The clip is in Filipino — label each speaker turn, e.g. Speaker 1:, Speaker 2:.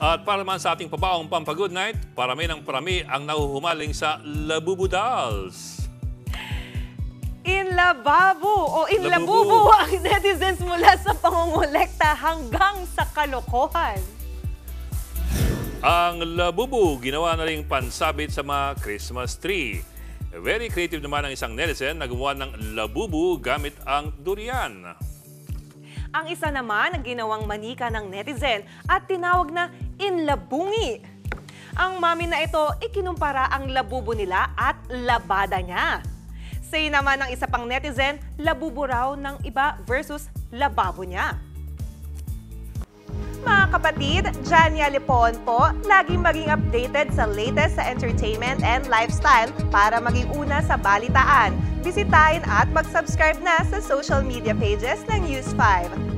Speaker 1: At para naman sa ating pabaong Pampa-Good Night, parami ng parami ang nahuhumaling sa Labubu Dolls.
Speaker 2: Inlababo o inlabubu ang netizens mula sa pangungulekta hanggang sa kalokohan.
Speaker 1: Ang Labubu ginawa na ring pansabit sa mga Christmas tree. Very creative naman ang isang netizen na gumawa ng Labubu gamit ang durian.
Speaker 2: Ang isa naman ang ginawang manika ng netizen at tinawag na inlabungi. Ang mami na ito, ikinumpara ang labubo nila at labada niya. Say naman ng isa pang netizen, labubo raw ng iba versus lababo niya. Mga kapatid, Jania Lipon po, laging maging updated sa latest sa entertainment and lifestyle para maging una sa balitaan. Bisitahin at mag-subscribe na sa social media pages ng News 5.